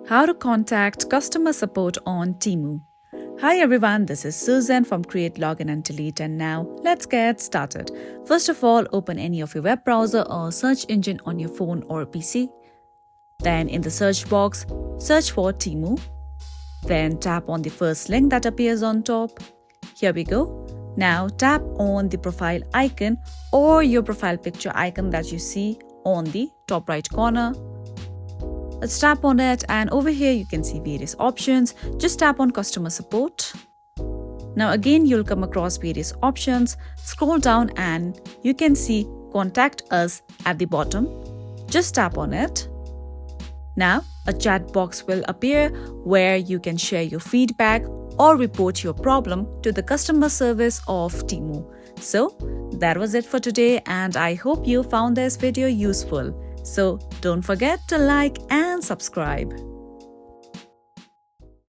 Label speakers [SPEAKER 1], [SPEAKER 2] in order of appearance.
[SPEAKER 1] How to contact customer support on Temu. Hi everyone, this is Susan from Create, Login and Delete, and now let's get started. First of all, open any of your web browser or search engine on your phone or PC. Then in the search box, search for Temu. Then tap on the first link that appears on top. Here we go. Now tap on the profile icon or your profile picture icon that you see on the top right corner. Let's tap on it, and over here you can see various options. Just tap on customer support. Now again you'll come across various options. Scroll down and you can see contact us at the bottom. Just tap on it. Now a chat box will appear where you can share your feedback or report your problem to the customer service of Temu. So that was it for today, and I hope you found this video useful. So don't forget to like and subscribe.